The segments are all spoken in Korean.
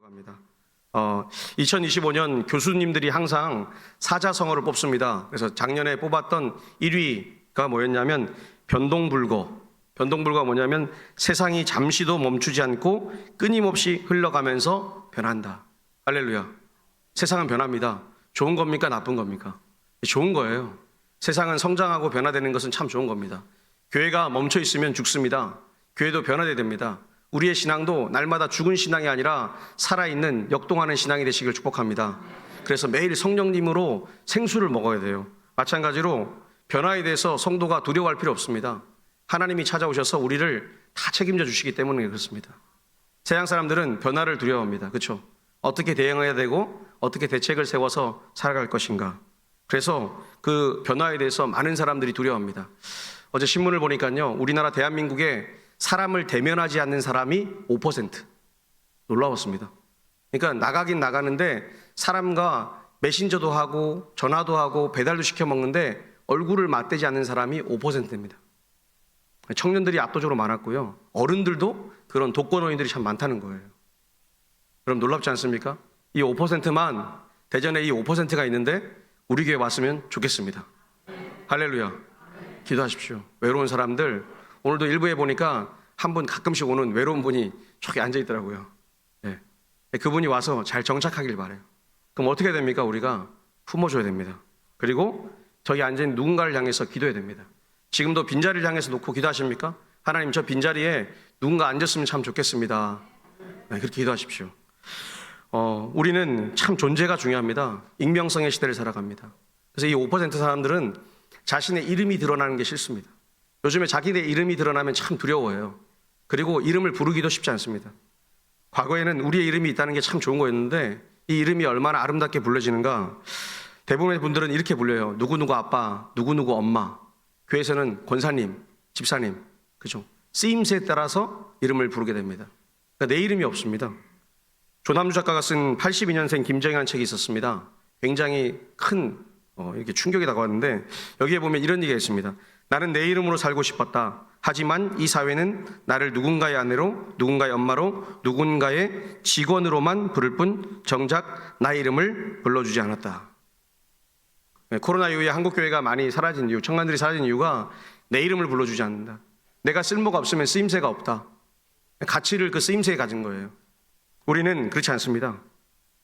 합니다. 2025년 교수님들이 항상 사자성어를 뽑습니다. 그래서 작년에 뽑았던 1위가 뭐였냐면 변동불거. 변동불거가 뭐냐면 세상이 잠시도 멈추지 않고 끊임없이 흘러가면서 변한다. 할렐루야. 세상은 변합니다. 좋은 겁니까? 나쁜 겁니까? 좋은 거예요. 세상은 성장하고 변화되는 것은 참 좋은 겁니다. 교회가 멈춰 있으면 죽습니다. 교회도 변화돼야 됩니다. 우리의 신앙도 날마다 죽은 신앙이 아니라 살아있는 역동하는 신앙이 되시길 축복합니다. 그래서 매일 성령님으로 생수를 먹어야 돼요. 마찬가지로 변화에 대해서 성도가 두려워할 필요 없습니다. 하나님이 찾아오셔서 우리를 다 책임져 주시기 때문에 그렇습니다. 세상 사람들은 변화를 두려워합니다. 그렇죠? 어떻게 대응해야 되고 어떻게 대책을 세워서 살아갈 것인가. 그래서 그 변화에 대해서 많은 사람들이 두려워합니다. 어제 신문을 보니까요, 우리나라 대한민국에 사람을 대면하지 않는 사람이 5%. 놀라웠습니다. 그러니까 나가긴 나가는데 사람과 메신저도 하고 전화도 하고 배달도 시켜 먹는데 얼굴을 맞대지 않는 사람이 5%입니다. 청년들이 압도적으로 많았고요. 어른들도 그런 독거노인들이 참 많다는 거예요. 그럼 놀랍지 않습니까? 이 5%만, 대전에 이 5%가 있는데 우리 교회 왔으면 좋겠습니다. 할렐루야. 기도하십시오. 외로운 사람들, 오늘도 일부에 보니까 한 분 가끔씩 오는 외로운 분이 저기 앉아 있더라고요. 네. 그분이 와서 잘 정착하길 바라요. 그럼 어떻게 됩니까? 우리가 품어줘야 됩니다. 그리고 저기 앉아있는 누군가를 향해서 기도해야 됩니다. 지금도 빈자리를 향해서 놓고 기도하십니까? 하나님, 저 빈자리에 누군가 앉았으면 참 좋겠습니다. 네, 그렇게 기도하십시오. 우리는 참 존재가 중요합니다. 익명성의 시대를 살아갑니다. 그래서 이 5% 사람들은 자신의 이름이 드러나는 게 싫습니다. 요즘에 자기의 이름이 드러나면 참 두려워해요. 그리고 이름을 부르기도 쉽지 않습니다. 과거에는 우리의 이름이 있다는 게 참 좋은 거였는데 이 이름이 얼마나 아름답게 불려지는가. 대부분의 분들은 이렇게 불려요. 누구누구 아빠, 누구누구 엄마. 교회에서는 권사님, 집사님. 그죠? 쓰임새에 따라서 이름을 부르게 됩니다. 그러니까 내 이름이 없습니다. 조남주 작가가 쓴 82년생 김정희라는 책이 있었습니다. 굉장히 큰 이렇게 충격이 다가왔는데 여기에 보면 이런 얘기가 있습니다. 나는 내 이름으로 살고 싶었다. 하지만 이 사회는 나를 누군가의 아내로, 누군가의 엄마로, 누군가의 직원으로만 부를 뿐 정작 나의 이름을 불러주지 않았다. 코로나 이후에 한국교회가 많이 사라진 이유, 청년들이 사라진 이유가 내 이름을 불러주지 않는다. 내가 쓸모가 없으면 쓰임새가 없다. 가치를 그 쓰임새에 가진 거예요. 우리는 그렇지 않습니다.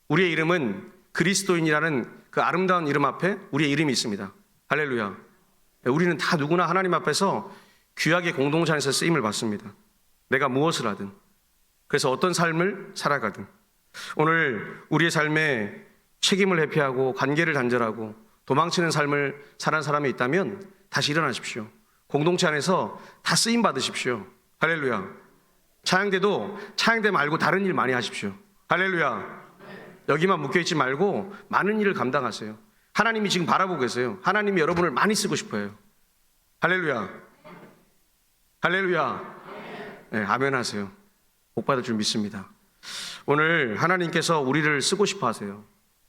우리의 이름은 그리스도인이라는 그 아름다운 이름 앞에 우리의 이름이 있습니다. 할렐루야. 우리는 다 누구나 하나님 앞에서 귀하게 공동체 안에서 쓰임을 받습니다. 내가 무엇을 하든, 그래서 어떤 삶을 살아가든, 오늘 우리의 삶에 책임을 회피하고 관계를 단절하고 도망치는 삶을 사는 사람이 있다면 다시 일어나십시오. 공동체 안에서 다 쓰임 받으십시오. 할렐루야. 찬양대도 찬양대 말고 다른 일 많이 하십시오. 할렐루야. 여기만 묶여있지 말고 많은 일을 감당하세요. 하나님이 지금 바라보고 계세요. 하나님이 여러분을 많이 쓰고 싶어요. 할렐루야. 할렐루야. 네, 아멘 하세요. 복 받을 줄 믿습니다. 오늘 하나님께서 우리를 쓰고 싶어 하세요.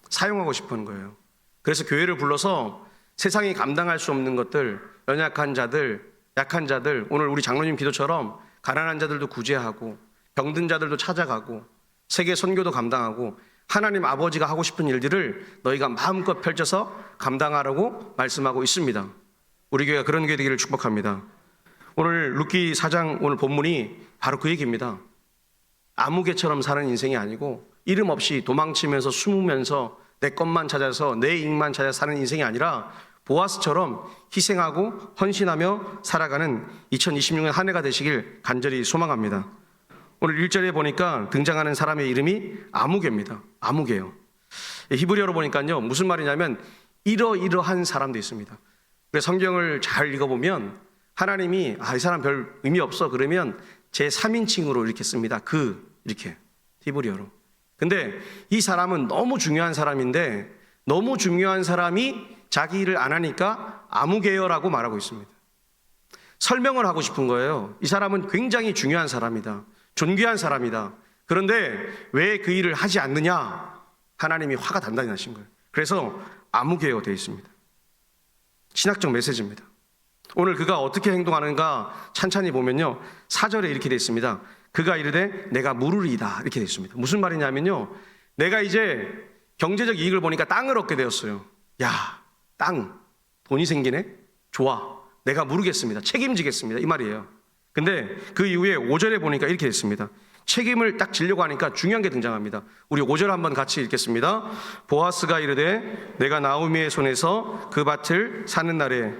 사용하고 싶어 하는 거예요. 그래서 교회를 불러서 세상이 감당할 수 없는 것들, 연약한 자들, 약한 자들, 오늘 우리 장로님 기도처럼 가난한 자들도 구제하고 병든 자들도 찾아가고 세계 선교도 감당하고 하나님 아버지가 하고 싶은 일들을 너희가 마음껏 펼쳐서 감당하라고 말씀하고 있습니다. 우리 교회가 그런 교회 되기를 축복합니다. 오늘 룻기 4장 오늘 본문이 바로 그 얘기입니다. 아무개처럼 사는 인생이 아니고 이름 없이 도망치면서 숨으면서 내 것만 찾아서 내 이익만 찾아 사는 인생이 아니라 보아스처럼 희생하고 헌신하며 살아가는 2026년 한 해가 되시길 간절히 소망합니다. 오늘 1절에 보니까 등장하는 사람의 이름이 아무개입니다. 아무개요. 히브리어로 보니까요, 무슨 말이냐면 이러이러한 사람도 있습니다. 그래서 성경을 잘 읽어보면 하나님이 이 사람 별 의미 없어 그러면 제3인칭으로 이렇게 씁니다. 이렇게 히브리어로. 근데 이 사람은 너무 중요한 사람인데 너무 중요한 사람이 자기 일을 안 하니까 아무개요라고 말하고 있습니다. 설명을 하고 싶은 거예요. 이 사람은 굉장히 중요한 사람이다. 존귀한 사람이다. 그런데 왜 그 일을 하지 않느냐? 하나님이 화가 단단히 나신 거예요. 그래서 아무개요 되어 있습니다. 신학적 메시지입니다. 오늘 그가 어떻게 행동하는가 찬찬히 보면요, 4절에 이렇게 되어 있습니다. 그가 이르되 내가 물으리이다. 이렇게 되어 있습니다. 무슨 말이냐면요, 내가 이제 경제적 이익을 보니까 땅을 얻게 되었어요. 야, 땅, 돈이 생기네? 좋아. 내가 물으겠습니다. 책임지겠습니다. 이 말이에요. 근데 그 이후에 5절에 보니까 이렇게 됐습니다. 책임을 딱 지려고 하니까 중요한 게 등장합니다. 우리 5절 한번 같이 읽겠습니다. 보아스가 이르되 내가 나오미의 손에서 그 밭을 사는 날에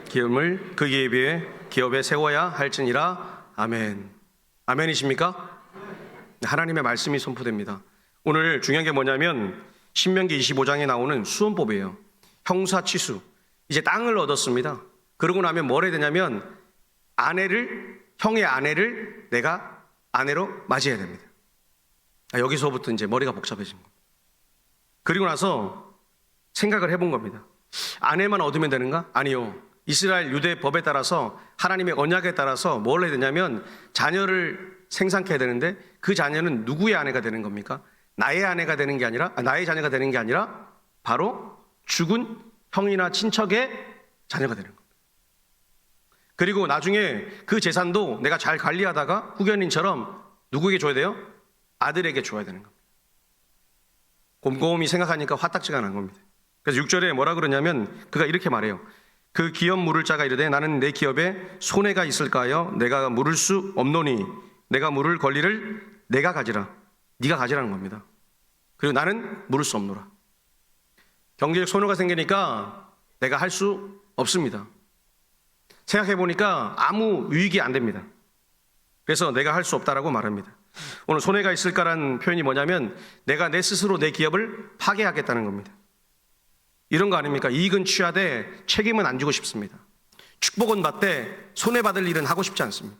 기업을 그 기업에 세워야 할지니라. 아멘. 아멘이십니까? 하나님의 말씀이 선포됩니다. 오늘 중요한 게 뭐냐면 신명기 25장에 나오는 수원법이에요. 형사취수. 이제 땅을 얻었습니다. 그러고 나면 뭘 해야 되냐면 형의 아내를 내가 아내로 맞이해야 됩니다. 여기서부터 이제 머리가 복잡해진 겁니다. 그리고 나서 생각을 해본 겁니다. 아내만 얻으면 되는가? 아니요. 이스라엘 유대 법에 따라서 하나님의 언약에 따라서 뭘 해야 되냐면 자녀를 생산해야 되는데 그 자녀는 누구의 아내가 되는 겁니까? 나의 아내가 되는 게 아니라, 나의 자녀가 되는 게 아니라 바로 죽은 형이나 친척의 자녀가 되는 겁니다. 그리고 나중에 그 재산도 내가 잘 관리하다가 후견인처럼 누구에게 줘야 돼요? 아들에게 줘야 되는 겁니다. 곰곰이 생각하니까 화딱지가 난 겁니다. 그래서 6절에 뭐라 그러냐면 그가 이렇게 말해요. 그 기업 물을 자가 이르되 나는 내 기업에 손해가 있을까요? 내가 물을 수 없노니 내가 물을 권리를 내가 가지라. 네가 가지라는 겁니다. 그리고 나는 물을 수 없노라. 경제적 손해가 생기니까 내가 할 수 없습니다. 생각해보니까 아무 유익이 안 됩니다. 그래서 내가 할 수 없다라고 말합니다. 오늘 손해가 있을까라는 표현이 뭐냐면 내가 내 스스로 내 기업을 파괴하겠다는 겁니다. 이런 거 아닙니까? 이익은 취하되 책임은 안 지고 싶습니다. 축복은 받되 손해받을 일은 하고 싶지 않습니다.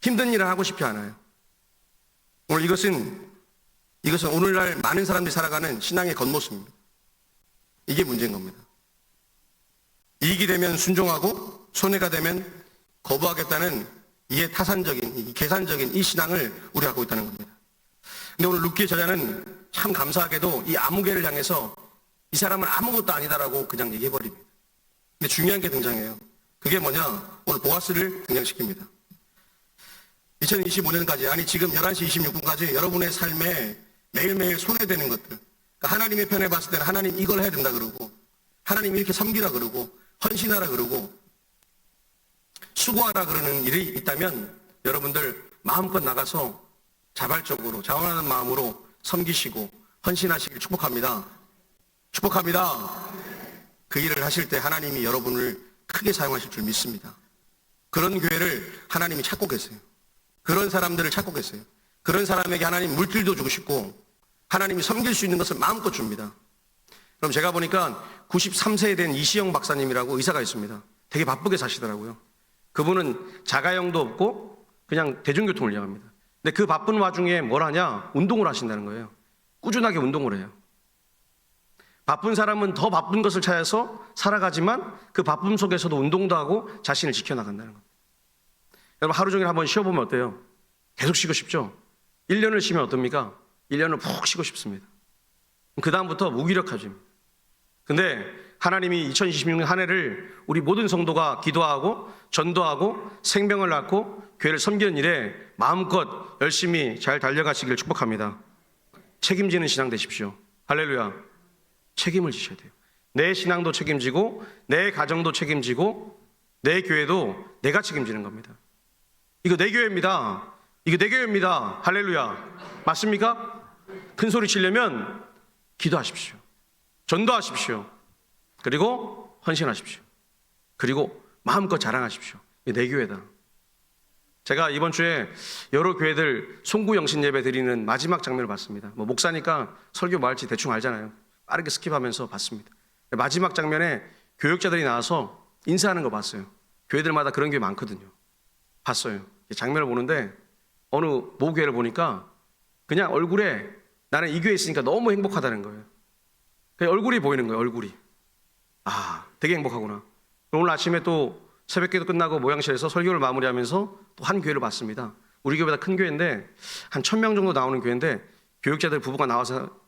힘든 일은 하고 싶지 않아요. 오늘 이것은 오늘날 많은 사람들이 살아가는 신앙의 겉모습입니다. 이게 문제인 겁니다. 이익이 되면 순종하고 손해가 되면 거부하겠다는 이해 타산적인, 계산적인 이 신앙을 우리가 갖고 있다는 겁니다. 근데 오늘 룻기의 저자는 참 감사하게도 이 아무개를 향해서 이 사람은 아무것도 아니다라고 그냥 얘기해버립니다. 근데 중요한 게 등장해요. 그게 뭐냐? 오늘 보아스를 등장시킵니다. 2025년까지, 아니 지금 11시 26분까지 여러분의 삶에 매일매일 손해되는 것들, 그러니까 하나님의 편에 봤을 때는 하나님 이걸 해야 된다 그러고 하나님 이렇게 섬기라 그러고 헌신하라 그러고 수고하라 그러는 일이 있다면 여러분들 마음껏 나가서 자발적으로 자원하는 마음으로 섬기시고 헌신하시길 축복합니다. 축복합니다. 그 일을 하실 때 하나님이 여러분을 크게 사용하실 줄 믿습니다. 그런 교회를 하나님이 찾고 계세요. 그런 사람들을 찾고 계세요. 그런 사람에게 하나님 물질도 주고 싶고 하나님이 섬길 수 있는 것을 마음껏 줍니다. 그럼 제가 보니까 93세에 된 이시영 박사님이라고 의사가 있습니다. 되게 바쁘게 사시더라고요. 그분은 자가용도 없고 그냥 대중교통을 이용합니다. 근데 그 바쁜 와중에 뭘 하냐? 운동을 하신다는 거예요. 꾸준하게 운동을 해요. 바쁜 사람은 더 바쁜 것을 찾아서 살아가지만 그 바쁨 속에서도 운동도 하고 자신을 지켜나간다는 겁니다. 여러분 하루 종일 한번 쉬어보면 어때요? 계속 쉬고 싶죠? 1년을 쉬면 어떻습니까? 1년을 푹 쉬고 싶습니다. 그 다음부터 무기력해집니다. 근데 하나님이 2026년 한 해를 우리 모든 성도가 기도하고 전도하고 생명을 낳고 교회를 섬기는 일에 마음껏 열심히 잘 달려가시길 축복합니다. 책임지는 신앙 되십시오. 할렐루야. 책임을 지셔야 돼요. 내 신앙도 책임지고 내 가정도 책임지고 내 교회도 내가 책임지는 겁니다. 이거 내 교회입니다. 이거 내 교회입니다. 할렐루야. 맞습니까? 큰 소리 치려면 기도하십시오. 전도하십시오. 그리고 헌신하십시오. 그리고 마음껏 자랑하십시오. 이게 내 교회다. 제가 이번 주에 여러 교회들 송구 영신 예배 드리는 마지막 장면을 봤습니다. 목사니까 설교 뭐 할지 대충 알잖아요. 빠르게 스킵하면서 봤습니다. 마지막 장면에 교역자들이 나와서 인사하는 거 봤어요. 교회들마다 그런 교회 많거든요. 봤어요. 장면을 보는데 어느 모 교회를 보니까 그냥 얼굴에 나는 이 교회에 있으니까 너무 행복하다는 거예요. 그냥 얼굴이 보이는 거예요. 얼굴이. 아, 되게 행복하구나. 오늘 아침에 또 새벽기도 끝나고 모양실에서 설교를 마무리하면서 또 한 교회를 봤습니다. 우리 교회보다 큰 교회인데 한 1000명 정도 나오는 교회인데 교육자들 부부가 나와서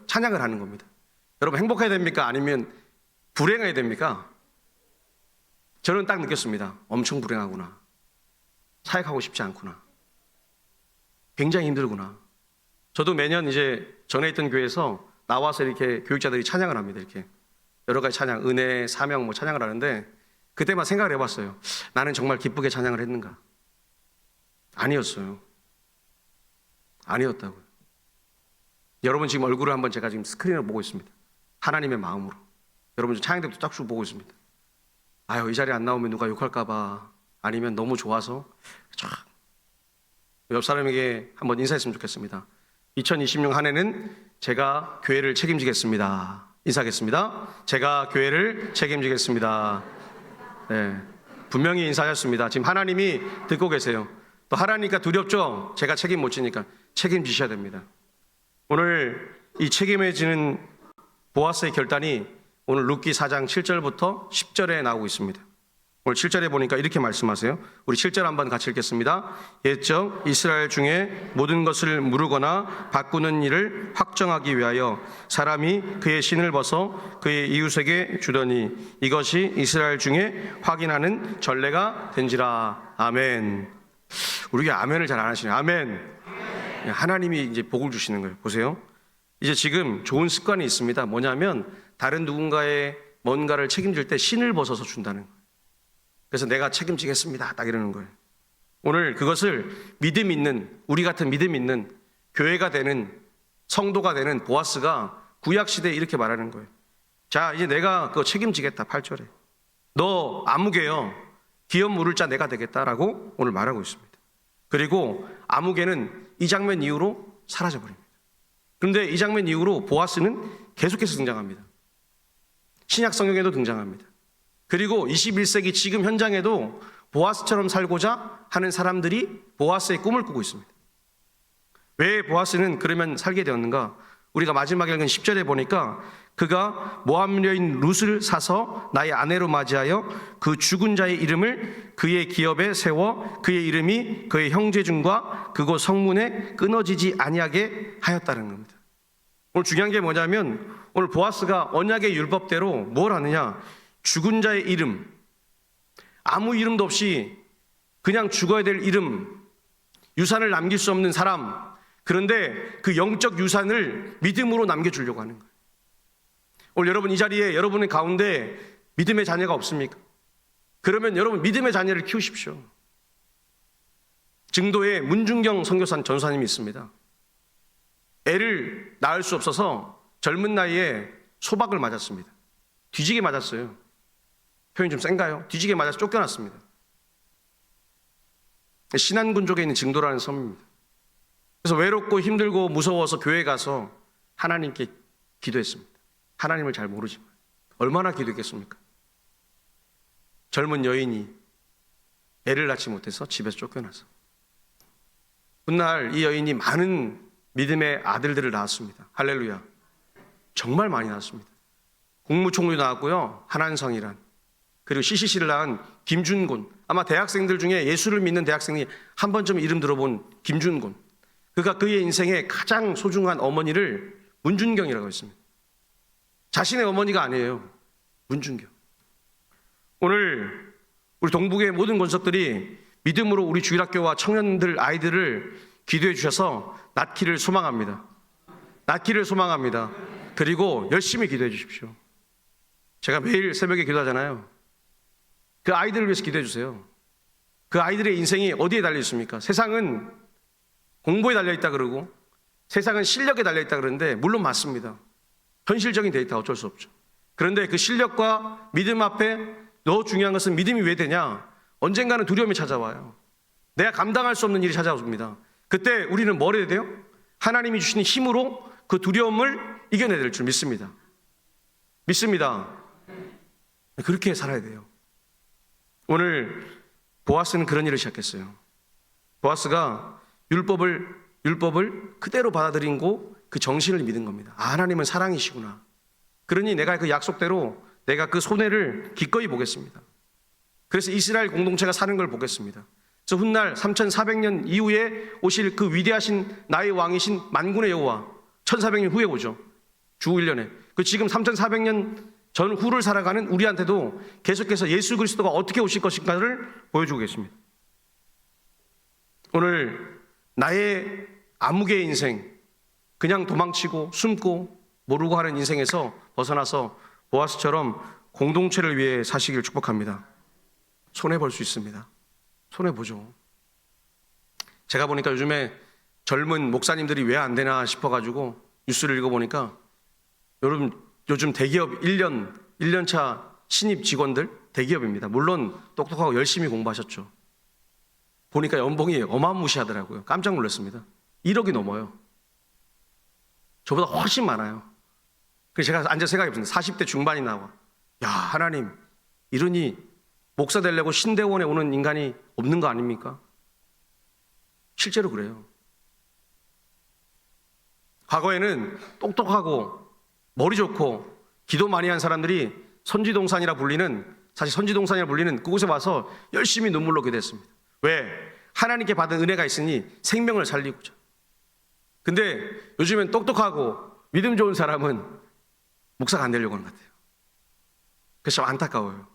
찬양을 하는 겁니다. 여러분 행복해야 됩니까? 아니면 불행해야 됩니까? 저는 딱 느꼈습니다. 엄청 불행하구나. 사역하고 싶지 않구나. 굉장히 힘들구나. 저도 매년 이제 전에 있던 교회에서 나와서 이렇게 교육자들이 찬양을 합니다. 이렇게 여러 가지 찬양, 은혜, 사명 뭐 찬양을 하는데 그때만 생각을 해봤어요. 나는 정말 기쁘게 찬양을 했는가? 아니었어요. 아니었다고요. 여러분 지금 얼굴을 한번 제가 지금 스크린을 보고 있습니다. 하나님의 마음으로. 여러분 지금 찬양 때부터 쫙 보고 있습니다. 아유, 이 자리에 안 나오면 누가 욕할까봐, 아니면 너무 좋아서 옆 사람에게 한번 인사했으면 좋겠습니다. 2026 한 해는 제가 교회를 책임지겠습니다. 인사하겠습니다. 제가 교회를 책임지겠습니다. 네, 분명히 인사하셨습니다. 지금 하나님이 듣고 계세요. 또 하나님이니까 두렵죠? 제가 책임 못 지니까 책임지셔야 됩니다. 오늘 이 책임을 지는 보아스의 결단이 오늘 룻기 4장 7절부터 10절에 나오고 있습니다. 오늘 7절에 보니까 이렇게 말씀하세요. 우리 7절 한번 같이 읽겠습니다. 옛적 이스라엘 중에 모든 것을 무르거나 바꾸는 일을 확정하기 위하여 사람이 그의 신을 벗어 그의 이웃에게 주더니 이것이 이스라엘 중에 확인하는 전례가 된지라. 아멘. 우리가 아멘을 잘 안 하시네요. 아멘. 하나님이 이제 복을 주시는 거예요. 보세요. 이제 지금 좋은 습관이 있습니다. 뭐냐면 다른 누군가의 뭔가를 책임질 때 신을 벗어서 준다는 거예요. 그래서 내가 책임지겠습니다. 딱 이러는 거예요. 오늘 그것을 믿음 있는, 우리 같은 믿음 있는 교회가 되는, 성도가 되는 보아스가 구약시대에 이렇게 말하는 거예요. 자, 이제 내가 그거 책임지겠다. 8절에. 너 아무개요. 기업 물을 자 내가 되겠다라고 오늘 말하고 있습니다. 그리고 아무개는 이 장면 이후로 사라져버립니다. 그런데 이 장면 이후로 보아스는 계속해서 등장합니다. 신약 성경에도 등장합니다. 그리고 21세기 지금 현장에도 보아스처럼 살고자 하는 사람들이 보아스의 꿈을 꾸고 있습니다. 왜 보아스는 그러면 살게 되었는가? 우리가 마지막에 읽은 10절에 보니까 그가 모압 여인 룻을 사서 나의 아내로 맞이하여 그 죽은 자의 이름을 그의 기업에 세워 그의 이름이 그의 형제중과 그곳 성문에 끊어지지 아니하게 하였다는 겁니다. 오늘 중요한 게 뭐냐면 오늘 보아스가 언약의 율법대로 뭘 하느냐? 죽은 자의 이름, 아무 이름도 없이 그냥 죽어야 될 이름, 유산을 남길 수 없는 사람, 그런데 그 영적 유산을 믿음으로 남겨주려고 하는 거예요. 오늘 여러분 이 자리에 여러분의 가운데 믿음의 자녀가 없습니까? 그러면 여러분 믿음의 자녀를 키우십시오. 증도에 문중경 선교사 전사님이 있습니다. 애를 낳을 수 없어서 젊은 나이에 소박을 맞았습니다. 뒤지게 맞았어요. 표현이 좀 센가요? 뒤지게 맞아서 쫓겨났습니다. 신안군 쪽에 있는 증도라는 섬입니다. 그래서 외롭고 힘들고 무서워서 교회 가서 하나님께 기도했습니다. 하나님을 잘 모르지만 얼마나 기도했겠습니까? 젊은 여인이 애를 낳지 못해서 집에서 쫓겨나서 훗날 이 여인이 많은 믿음의 아들들을 낳았습니다. 할렐루야. 정말 많이 낳았습니다. 국무총리도 나왔고요. 한한성이란, 그리고 CCC를 낳은 김준곤, 아마 대학생들 중에 예수를 믿는 대학생이 한 번쯤 이름 들어본 김준곤, 그가 그의 인생의 가장 소중한 어머니를 문준경이라고 했습니다. 자신의 어머니가 아니에요. 문준경. 오늘 우리 동북의 모든 권석들이 믿음으로 우리 주일학교와 청년들 아이들을 기도해 주셔서 낳기를 소망합니다. 낳기를 소망합니다. 그리고 열심히 기도해 주십시오. 제가 매일 새벽에 기도하잖아요. 그 아이들을 위해서 기도해 주세요. 그 아이들의 인생이 어디에 달려 있습니까? 세상은 공부에 달려 있다 그러고 세상은 실력에 달려 있다 그러는데 물론 맞습니다. 현실적인 데이터 어쩔 수 없죠. 그런데 그 실력과 믿음 앞에 더 중요한 것은 믿음이 왜 되냐? 언젠가는 두려움이 찾아와요. 내가 감당할 수 없는 일이 찾아옵니다. 그때 우리는 뭘 해야 돼요? 하나님이 주시는 힘으로 그 두려움을 이겨내야 될 줄 믿습니다. 믿습니다. 그렇게 살아야 돼요. 오늘 보아스는 그런 일을 시작했어요. 보아스가 율법을 그대로 받아들이고 그 정신을 믿은 겁니다. 아, 하나님은 사랑이시구나. 그러니 내가 그 약속대로 내가 그 손해를 기꺼이 보겠습니다. 그래서 이스라엘 공동체가 사는 걸 보겠습니다. 그래서 훗날 3400년 이후에 오실 그 위대하신 나의 왕이신 만군의 여호와 1400년 후에 오죠. 주 1년에. 그 지금 3400년 전 후를 살아가는 우리한테도 계속해서 예수 그리스도가 어떻게 오실 것인가를 보여주고 계십니다. 오늘 나의 암흑의 인생, 그냥 도망치고 숨고 모르고 하는 인생에서 벗어나서 보아스처럼 공동체를 위해 사시길 축복합니다. 손해볼 수 있습니다. 손해보죠. 제가 보니까 요즘에 젊은 목사님들이 왜 안 되나 싶어가지고 뉴스를 읽어보니까 여러분 요즘 대기업 1년차 신입 직원들 대기업입니다. 물론 똑똑하고 열심히 공부하셨죠. 보니까 연봉이 어마무시하더라고요. 깜짝 놀랐습니다. 1억이 넘어요. 저보다 훨씬 많아요. 그래서 제가 앉아 생각해봤습니다. 40대 중반이 나와. 야, 하나님, 이러니 목사 되려고 신대원에 오는 인간이 없는 거 아닙니까? 실제로 그래요. 과거에는 똑똑하고 머리 좋고 기도 많이 한 사람들이 선지동산이라 불리는, 사실 선지동산이라 불리는 그곳에 와서 열심히 눈물로 기도했습니다. 왜? 하나님께 받은 은혜가 있으니 생명을 살리고자. 근데 요즘엔 똑똑하고 믿음 좋은 사람은 목사가 안 되려고 하는 것 같아요. 그래서 참 안타까워요.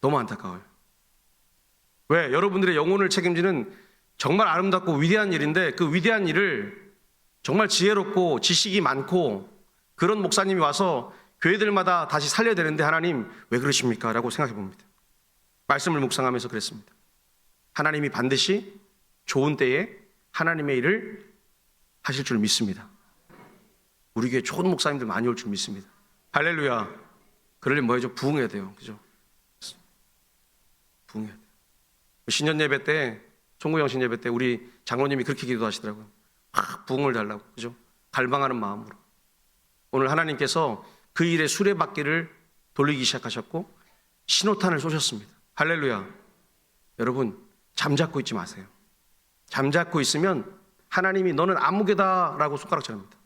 너무 안타까워요. 왜? 여러분들의 영혼을 책임지는 정말 아름답고 위대한 일인데 그 위대한 일을 정말 지혜롭고 지식이 많고 그런 목사님이 와서 교회들마다 다시 살려야 되는데 하나님 왜 그러십니까? 라고 생각해 봅니다. 말씀을 묵상하면서 그랬습니다. 하나님이 반드시 좋은 때에 하나님의 일을 하실 줄 믿습니다. 우리 교회 좋은 목사님들 많이 올 줄 믿습니다. 할렐루야. 그러려면 뭐 해야죠? 부흥해야 돼요. 그죠? 부흥해야 돼요. 신년 예배 때, 송구영 신 예배 때 우리 장로님이 그렇게 기도하시더라고요. 부흥을 달라고. 그죠? 갈망하는 마음으로. 오늘 하나님께서 그 일에 수레바퀴를 돌리기 시작하셨고 신호탄을 쏘셨습니다. 할렐루야. 여러분, 잠잡고 있지 마세요. 잠잡고 있으면 하나님이 너는 암무개다라고 손가락질합니다.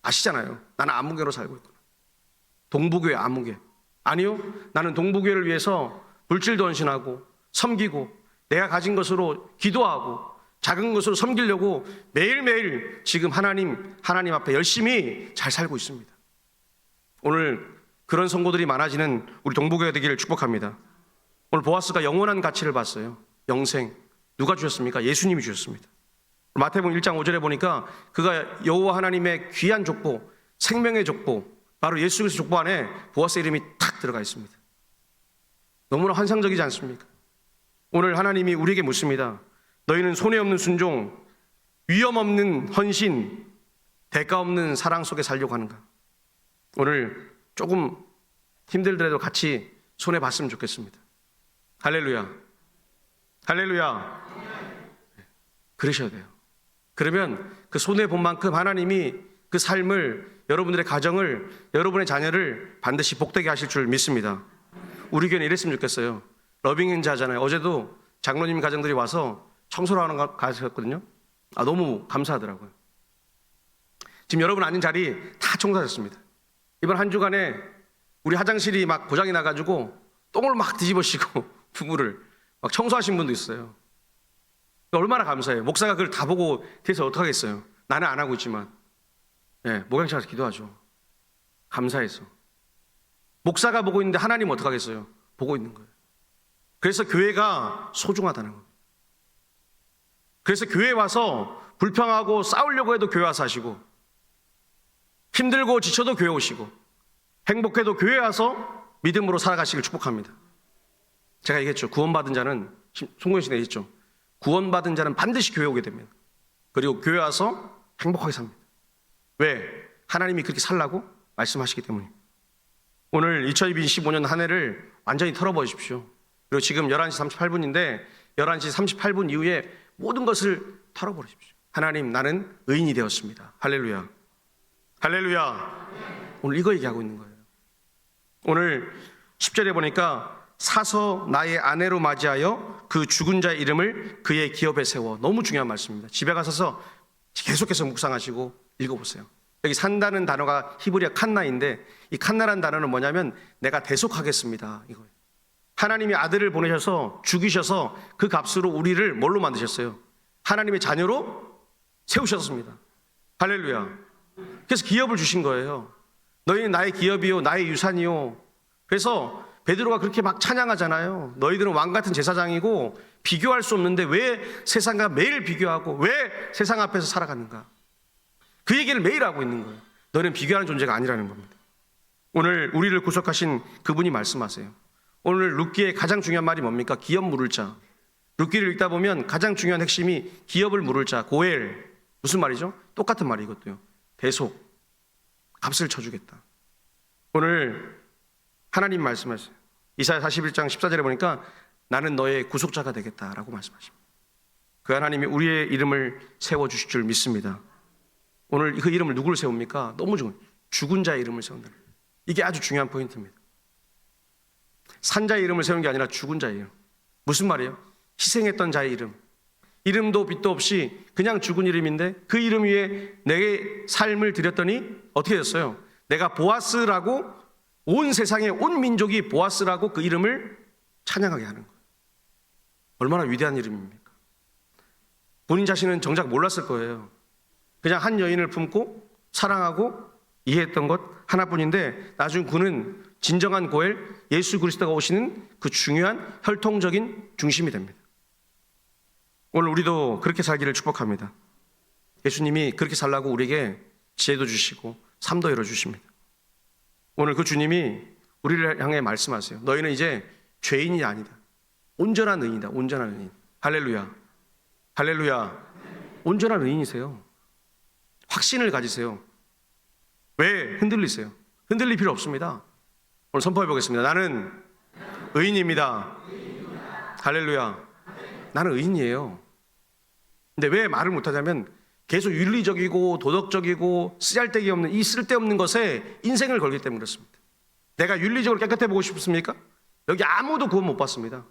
아시잖아요. 나는 암무개로 살고 있구나. 동부교회 암무개. 아니요. 나는 동부교회를 위해서 물질도 헌신하고 섬기고 내가 가진 것으로 기도하고 작은 것으로 섬기려고 매일매일 지금 하나님 앞에 열심히 잘 살고 있습니다. 오늘 그런 성도들이 많아지는 우리 동부교회 되기를 축복합니다. 오늘 보아스가 영원한 가치를 봤어요. 영생. 누가 주셨습니까? 예수님이 주셨습니다. 마태복음 1장 5절에 보니까 그가 여호와 하나님의 귀한 족보, 생명의 족보, 바로 예수 그리스도 족보 안에 보아스 이름이 탁 들어가 있습니다. 너무나 환상적이지 않습니까? 오늘 하나님이 우리에게 묻습니다. 너희는 손해 없는 순종, 위험 없는 헌신, 대가 없는 사랑 속에 살려고 하는가? 오늘 조금 힘들더라도 같이 손해 봤으면 좋겠습니다. 할렐루야. 할렐루야. 그러셔야 돼요. 그러면 그 손해 본 만큼 하나님이 그 삶을, 여러분들의 가정을, 여러분의 자녀를 반드시 복되게 하실 줄 믿습니다. 우리 교회는 이랬으면 좋겠어요. 러빙인자 하잖아요. 어제도 장로님 가정들이 와서 청소를 하는 거 가셨거든요. 너무 감사하더라고요. 지금 여러분 앉은 자리 다 청소하셨습니다. 이번 한 주간에 우리 화장실이 막 고장이 나가지고 똥을 막 뒤집으시고 부부를 막 청소하신 분도 있어요. 얼마나 감사해요. 목사가 그걸 다 보고 뒤에서 어떡하겠어요. 나는 안 하고 있지만 목양실 가서 기도하죠. 감사해서. 목사가 보고 있는데 하나님 어떡하겠어요. 보고 있는 거예요. 그래서 교회가 소중하다는 겁니다. 그래서 교회에 와서 불평하고 싸우려고 해도 교회 와서 하시고, 힘들고 지쳐도 교회 오시고, 행복해도 교회 와서 믿음으로 살아가시길 축복합니다. 제가 얘기했죠. 구원받은 자는, 송구현 씨가 얘기했죠. 구원받은 자는 반드시 교회 오게 됩니다. 그리고 교회 와서 행복하게 삽니다. 왜? 하나님이 그렇게 살라고 말씀하시기 때문입니다. 오늘 2025년 한 해를 완전히 털어버리십시오. 그리고 지금 11시 38분인데 11시 38분 이후에 모든 것을 털어버리십시오. 하나님, 나는 의인이 되었습니다. 할렐루야. 할렐루야. 오늘 이거 얘기하고 있는 거예요. 오늘 10절에 보니까 사서 나의 아내로 맞이하여 그 죽은 자의 이름을 그의 기업에 세워. 너무 중요한 말씀입니다. 집에 가셔서 계속해서 묵상하시고 읽어보세요. 여기 산다는 단어가 히브리어 칸나인데 이 칸나라는 단어는 뭐냐면 내가 대속하겠습니다 이거예요. 하나님이 아들을 보내셔서 죽이셔서 그 값으로 우리를 뭘로 만드셨어요? 하나님의 자녀로 세우셨습니다. 할렐루야. 그래서 기업을 주신 거예요. 너희는 나의 기업이요 나의 유산이요. 그래서 베드로가 그렇게 막 찬양하잖아요. 너희들은 왕 같은 제사장이고 비교할 수 없는데 왜 세상과 매일 비교하고 왜 세상 앞에서 살아가는가. 그 얘기를 매일 하고 있는 거예요. 너희는 비교하는 존재가 아니라는 겁니다. 오늘 우리를 구속하신 그분이 말씀하세요. 오늘 룻기의 가장 중요한 말이 뭡니까? 기업 물을 자. 룻기를 읽다 보면 가장 중요한 핵심이 기업을 물을 자, 고엘. 무슨 말이죠? 똑같은 말이 이것도요. 대속, 값을 쳐주겠다. 오늘 하나님 말씀하세요. 이사야 41장 14절에 보니까 나는 너의 구속자가 되겠다라고 말씀하십니다. 그 하나님이 우리의 이름을 세워주실 줄 믿습니다. 오늘 그 이름을 누구를 세웁니까? 너무 좋은 죽은 자의 이름을 세운다. 이게 아주 중요한 포인트입니다. 산자의 이름을 세우는 게 아니라 죽은 자의 이름. 무슨 말이에요? 희생했던 자의 이름. 이름도 빛도 없이 그냥 죽은 이름인데 그 이름 위에 내 삶을 드렸더니 어떻게 됐어요? 내가 보아스라고 온 세상의 온 민족이 보아스라고 그 이름을 찬양하게 하는 거예요. 얼마나 위대한 이름입니까? 본인 자신은 정작 몰랐을 거예요. 그냥 한 여인을 품고 사랑하고 이해했던 것 하나뿐인데 나중 그는 진정한 고엘 예수 그리스도가 오시는 그 중요한 혈통적인 중심이 됩니다. 오늘 우리도 그렇게 살기를 축복합니다. 예수님이 그렇게 살라고 우리에게 지혜도 주시고 삶도 열어주십니다. 오늘 그 주님이 우리를 향해 말씀하세요. 너희는 이제 죄인이 아니다. 온전한 의인이다. 온전한 의인. 할렐루야. 할렐루야. 온전한 의인이세요. 확신을 가지세요. 왜 흔들리세요? 흔들릴 필요 없습니다. 오늘 선포해 보겠습니다. 나는 의인입니다. 할렐루야. 나는 의인이에요. 근데 왜 말을 못하냐면 계속 윤리적이고 도덕적이고 쓰잘데기 없는 이 쓸데없는 것에 인생을 걸기 때문에 그렇습니다. 내가 윤리적으로 깨끗해 보고 싶습니까? 여기 아무도 구원 못 받습니다.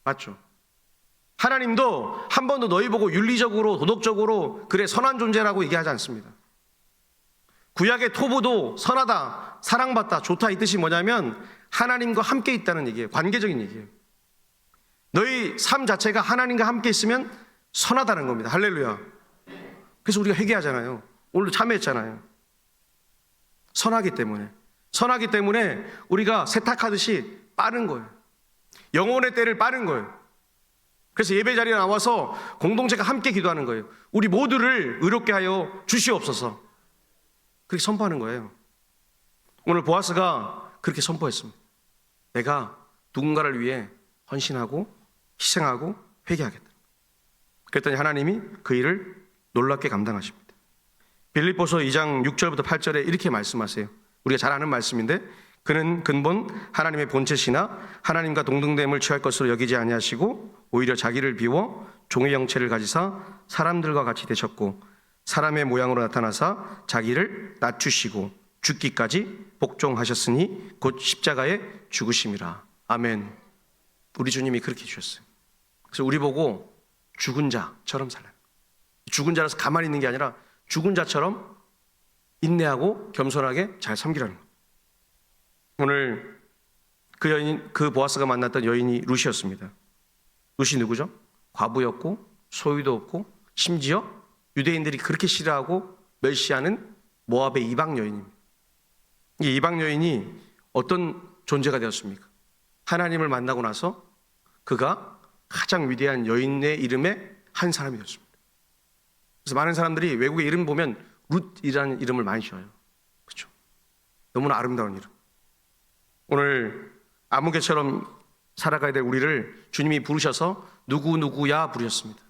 맞죠? 하나님도 한 번도 너희 보고 윤리적으로 도덕적으로 그래 선한 존재라고 얘기하지 않습니다. 구약의 토부도 선하다, 사랑받다, 좋다 이 뜻이 뭐냐면 하나님과 함께 있다는 얘기예요. 관계적인 얘기예요. 너희 삶 자체가 하나님과 함께 있으면 선하다는 겁니다. 할렐루야. 그래서 우리가 회개하잖아요. 오늘도 참여했잖아요. 선하기 때문에 우리가 세탁하듯이 빠른 거예요. 영혼의 때를 빠른 거예요. 그래서 예배 자리에 나와서 공동체가 함께 기도하는 거예요. 우리 모두를 의롭게 하여 주시옵소서. 그렇게 선포하는 거예요. 오늘 보아스가 그렇게 선포했습니다. 내가 누군가를 위해 헌신하고 희생하고 회개하겠다. 그랬더니 하나님이 그 일을 놀랍게 감당하십니다. 빌립보서 2장 6절부터 8절에 이렇게 말씀하세요. 우리가 잘 아는 말씀인데 그는 근본 하나님의 본체시나 하나님과 동등됨을 취할 것으로 여기지 아니하시고 오히려 자기를 비워 종의 형체를 가지사 사람들과 같이 되셨고 사람의 모양으로 나타나사 자기를 낮추시고 죽기까지 복종하셨으니 곧 십자가에 죽으심이라. 아멘. 우리 주님이 그렇게 주셨어요. 그래서 우리 보고 죽은 자처럼 살아요. 죽은 자라서 가만히 있는 게 아니라 죽은 자처럼 인내하고 겸손하게 잘 섬기라는 거예요. 오늘 그 보아스가 만났던 여인이 룻이었습니다. 룻이 누구죠? 과부였고 소유도 없고 심지어 유대인들이 그렇게 싫어하고 멸시하는 모압의 이방 여인입니다. 이 이방 여인이 어떤 존재가 되었습니까? 하나님을 만나고 나서 그가 가장 위대한 여인의 이름에 한 사람이 되었습니다. 그래서 많은 사람들이 외국의 이름 보면 룻이라는 이름을 많이 지어요. 그렇죠? 너무나 아름다운 이름. 오늘 아무개처럼 살아가야 될 우리를 주님이 부르셔서 누구누구야 부르셨습니다.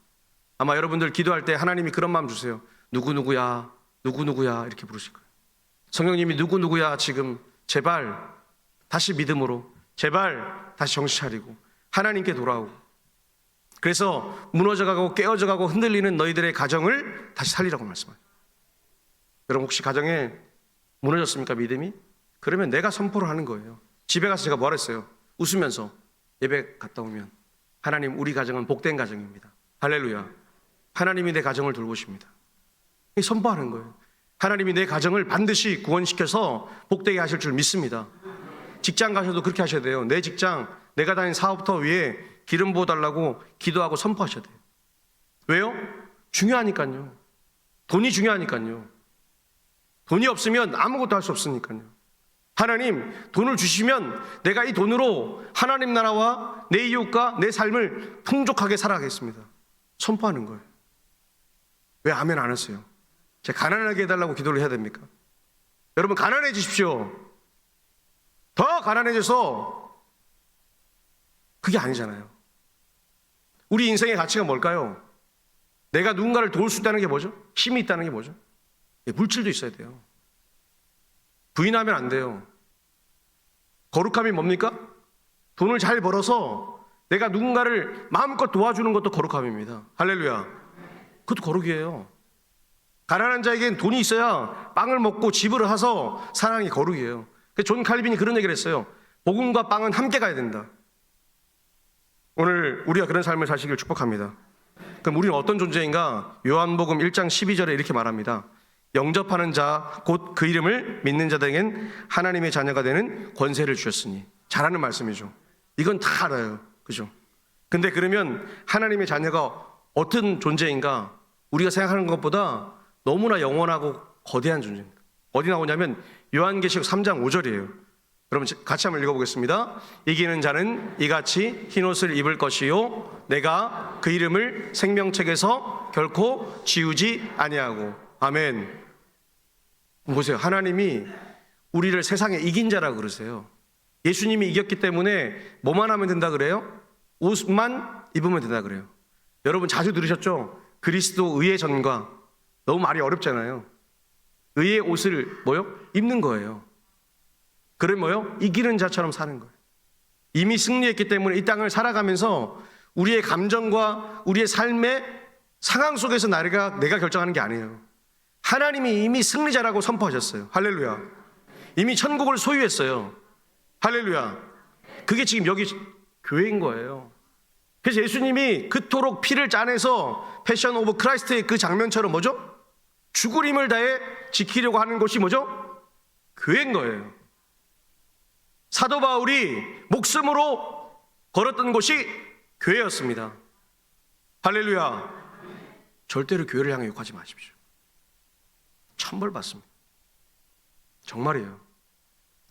아마 여러분들 기도할 때 하나님이 그런 마음 주세요. 누구누구야 누구누구야 이렇게 부르실 거예요. 성령님이 누구누구야 지금 제발 다시 믿음으로 제발 다시 정신 차리고 하나님께 돌아오고 그래서 무너져가고 깨어져가고 흔들리는 너희들의 가정을 다시 살리라고 말씀하세요. 여러분 혹시 가정에 무너졌습니까? 믿음이? 그러면 내가 선포를 하는 거예요. 집에 가서 제가 뭐 했어요? 웃으면서 예배 갔다 오면 하나님 우리 가정은 복된 가정입니다. 할렐루야. 하나님이 내 가정을 돌보십니다. 선포하는 거예요. 하나님이 내 가정을 반드시 구원시켜서 복되게 하실 줄 믿습니다. 직장 가셔도 그렇게 하셔야 돼요. 내 직장, 내가 다닌 사업터 위에 기름 부어달라고 기도하고 선포하셔야 돼요. 왜요? 중요하니까요. 돈이 중요하니까요. 돈이 없으면 아무것도 할 수 없으니까요. 하나님, 돈을 주시면 내가 이 돈으로 하나님 나라와 내 이웃과 내 삶을 풍족하게 살아가겠습니다. 선포하는 거예요. 왜 아멘 안 하세요? 제가 가난하게 해달라고 기도를 해야 됩니까? 여러분, 가난해지십시오. 더 가난해져서 그게 아니잖아요. 우리 인생의 가치가 뭘까요? 내가 누군가를 도울 수 있다는 게 뭐죠? 힘이 있다는 게 뭐죠? 물질도 있어야 돼요. 부인하면 안 돼요. 거룩함이 뭡니까? 돈을 잘 벌어서 내가 누군가를 마음껏 도와주는 것도 거룩함입니다. 할렐루야. 그것도 거룩이에요. 가난한 자에겐 돈이 있어야 빵을 먹고 집을 사서 사랑이 거룩이에요. 존 칼빈이 그런 얘기를 했어요. 복음과 빵은 함께 가야 된다. 오늘 우리가 그런 삶을 사시길 축복합니다. 그럼 우리는 어떤 존재인가? 요한복음 1장 12절에 이렇게 말합니다. 영접하는 자 곧 그 이름을 믿는 자들에겐 하나님의 자녀가 되는 권세를 주셨으니. 잘하는 말씀이죠. 이건 다 알아요. 그죠? 근데 그러면 하나님의 자녀가 어떤 존재인가? 우리가 생각하는 것보다 너무나 영원하고 거대한 존재입니다. 어디 나오냐면 요한계시록 3장 5절이에요. 여러분 같이 한번 읽어보겠습니다. 이기는 자는 이같이 흰옷을 입을 것이요 내가 그 이름을 생명책에서 결코 지우지 아니하고. 아멘. 보세요. 하나님이 우리를 세상에 이긴 자라고 그러세요. 예수님이 이겼기 때문에 뭐만 하면 된다 그래요? 옷만 입으면 된다 그래요. 여러분 자주 들으셨죠? 그리스도 의의 전과. 너무 말이 어렵잖아요. 의의 옷을 뭐요? 입는 거예요. 그럼 뭐요? 이기는 자처럼 사는 거예요. 이미 승리했기 때문에 이 땅을 살아가면서 우리의 감정과 우리의 삶의 상황 속에서 내가 결정하는 게 아니에요. 하나님이 이미 승리자라고 선포하셨어요. 할렐루야. 이미 천국을 소유했어요. 할렐루야. 그게 지금 여기 교회인 거예요. 그래서 예수님이 그토록 피를 짜내서 패션 오브 크라이스트의 그 장면처럼 뭐죠? 죽을 힘을 다해 지키려고 하는 것이 뭐죠? 교회인 거예요. 사도 바울이 목숨으로 걸었던 곳이 교회였습니다. 할렐루야. 절대로 교회를 향해 욕하지 마십시오. 천벌받습니다. 정말이에요.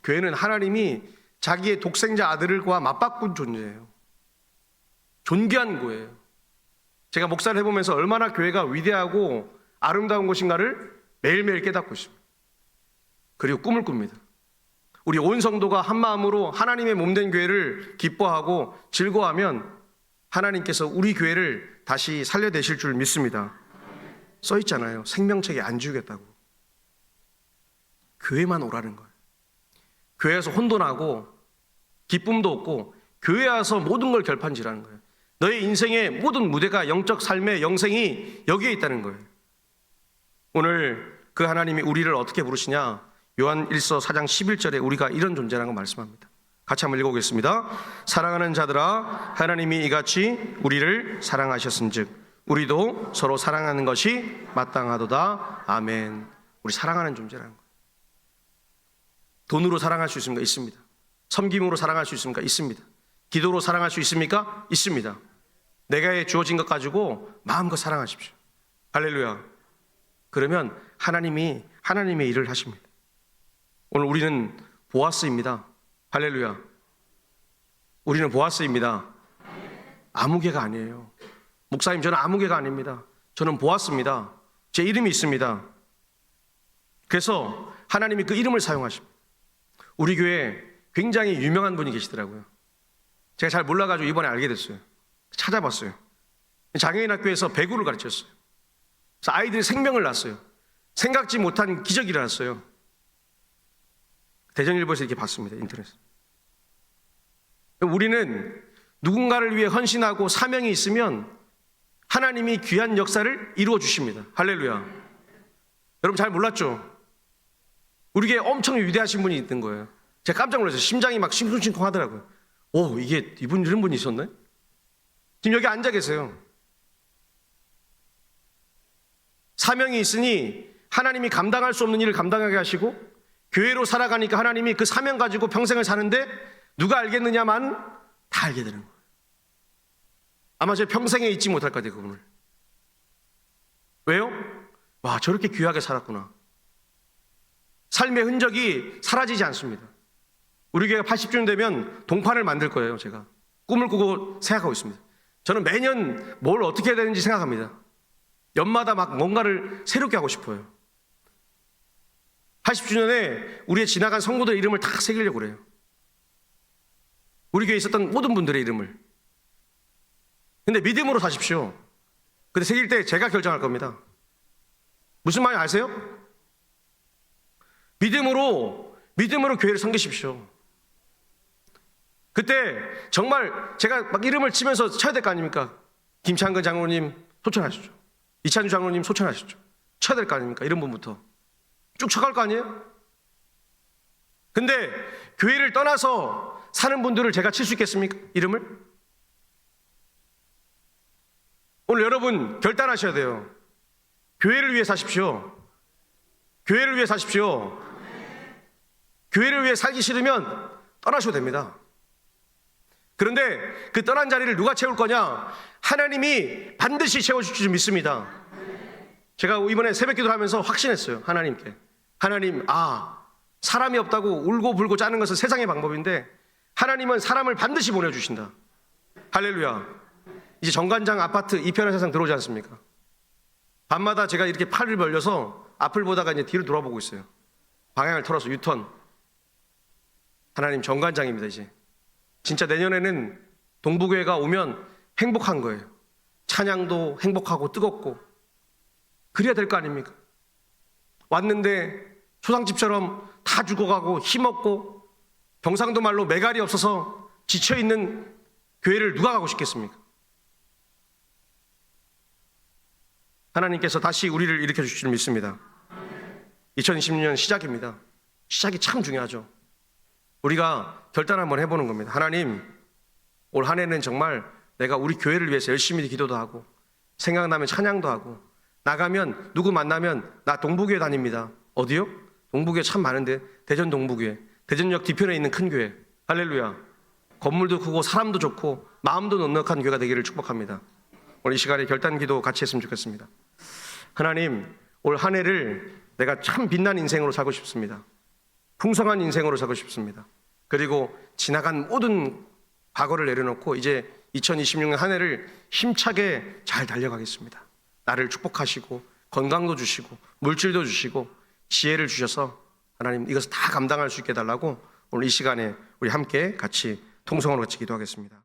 교회는 하나님이 자기의 독생자 아들과 맞바꾼 존재예요. 존귀한 거예요. 제가 목사를 해보면서 얼마나 교회가 위대하고 아름다운 곳인가를 매일매일 깨닫고 있습니다. 그리고 꿈을 꿉니다. 우리 온 성도가 한 마음으로 하나님의 몸된 교회를 기뻐하고 즐거워하면 하나님께서 우리 교회를 다시 살려내실 줄 믿습니다. 써 있잖아요. 생명책에 안 지우겠다고. 교회만 오라는 거예요. 교회에서 혼돈하고 기쁨도 없고 교회 와서 모든 걸 결판지라는 거예요. 너의 인생의 모든 무대가 영적 삶의 영생이 여기에 있다는 거예요. 오늘 그 하나님이 우리를 어떻게 부르시냐? 요한 1서 4장 11절에 우리가 이런 존재라는 걸 말씀합니다. 같이 한번 읽어보겠습니다. 사랑하는 자들아 하나님이 이같이 우리를 사랑하셨은즉 우리도 서로 사랑하는 것이 마땅하도다. 아멘. 우리 사랑하는 존재라는 거예요. 돈으로 사랑할 수 있습니까? 있습니다. 섬김으로 사랑할 수 있습니까? 있습니다. 기도로 사랑할 수 있습니까? 있습니다. 내가 주어진 것 가지고 마음껏 사랑하십시오. 할렐루야. 그러면 하나님이 하나님의 일을 하십니다. 오늘 우리는 보아스입니다. 할렐루야. 우리는 보아스입니다. 아무개가 아니에요. 목사님, 저는 아무개가 아닙니다. 저는 보아스입니다. 제 이름이 있습니다. 그래서 하나님이 그 이름을 사용하십니다. 우리 교회에 굉장히 유명한 분이 계시더라고요. 제가 잘 몰라가지고 이번에 알게 됐어요. 찾아봤어요. 장애인 학교에서 배구를 가르쳤어요. 그래서 아이들이 생명을 낳았어요. 생각지 못한 기적이 일어났어요. 대전일보에서 이렇게 봤습니다. 인터넷에. 우리는 누군가를 위해 헌신하고 사명이 있으면 하나님이 귀한 역사를 이루어 주십니다. 할렐루야. 여러분 잘 몰랐죠? 우리에게 엄청 위대하신 분이 있는 거예요. 제가 깜짝 놀랐어요. 심장이 막 싱쿵싱쿵 하더라고요. 오, 이게 이런 분이 있었네? 지금 여기 앉아 계세요. 사명이 있으니 하나님이 감당할 수 없는 일을 감당하게 하시고 교회로 살아가니까 하나님이 그 사명 가지고 평생을 사는데 누가 알겠느냐만 다 알게 되는 거예요. 아마 제 평생에 잊지 못할 것 같아요. 그분을. 왜요? 와, 저렇게 귀하게 살았구나. 삶의 흔적이 사라지지 않습니다. 우리 교회가 80주년 되면 동판을 만들 거예요. 제가 꿈을 꾸고 생각하고 있습니다. 저는 매년 뭘 어떻게 해야 되는지 생각합니다. 연마다 막 뭔가를 새롭게 하고 싶어요. 80주년에 우리의 지나간 성도들 이름을 다 새기려고 그래요. 우리 교회에 있었던 모든 분들의 이름을. 근데 믿음으로 사십시오. 근데 새길 때 제가 결정할 겁니다. 무슨 말인지 아세요? 믿음으로 교회를 섬기십시오. 그때 정말 제가 막 이름을 치면서 쳐야 될 거 아닙니까? 김창근 장로님 소천하시죠. 이찬주 장로님 소천하시죠. 쳐야 될 거 아닙니까? 이런 분부터 쭉 쳐갈 거 아니에요? 근데 교회를 떠나서 사는 분들을 제가 칠 수 있겠습니까? 이름을? 오늘 여러분 결단하셔야 돼요. 교회를 위해 사십시오. 교회를 위해 사십시오. 교회를 위해 살기 싫으면 떠나셔도 됩니다. 그런데 그 떠난 자리를 누가 채울 거냐? 하나님이 반드시 채워줄 줄 믿습니다. 제가 이번에 새벽 기도를 하면서 확신했어요. 하나님께. 하나님, 사람이 없다고 울고 불고 짜는 것은 세상의 방법인데 하나님은 사람을 반드시 보내주신다. 할렐루야. 이제 정관장 아파트 이편한 세상 들어오지 않습니까? 밤마다 제가 이렇게 팔을 벌려서 앞을 보다가 이제 뒤를 돌아보고 있어요. 방향을 틀어서 유턴. 하나님 정관장입니다. 이제 진짜 내년에는 동부교회가 오면 행복한 거예요. 찬양도 행복하고 뜨겁고 그래야 될 거 아닙니까? 왔는데 초상집처럼 다 죽어가고 힘없고 경상도 말로 매갈이 없어서 지쳐있는 교회를 누가 가고 싶겠습니까? 하나님께서 다시 우리를 일으켜 주실 줄 믿습니다. 2026년 시작입니다. 시작이 참 중요하죠. 우리가 결단 한번 해보는 겁니다. 하나님, 올 한 해는 정말 내가 우리 교회를 위해서 열심히 기도도 하고 생각나면 찬양도 하고 나가면 누구 만나면 나 동부교회 다닙니다. 어디요? 동부교회 참 많은데 대전 동부교회, 대전역 뒤편에 있는 큰 교회. 할렐루야. 건물도 크고 사람도 좋고 마음도 넉넉한 교회가 되기를 축복합니다. 오늘 이 시간에 결단 기도 같이 했으면 좋겠습니다. 하나님, 올 한 해를 내가 참 빛난 인생으로 살고 싶습니다. 풍성한 인생으로 살고 싶습니다. 그리고 지나간 모든 과거를 내려놓고 이제 2026년 한 해를 힘차게 잘 달려가겠습니다. 나를 축복하시고 건강도 주시고 물질도 주시고 지혜를 주셔서 하나님 이것을 다 감당할 수 있게 해달라고 오늘 이 시간에 우리 함께 같이 통성으로 같이 기도하겠습니다.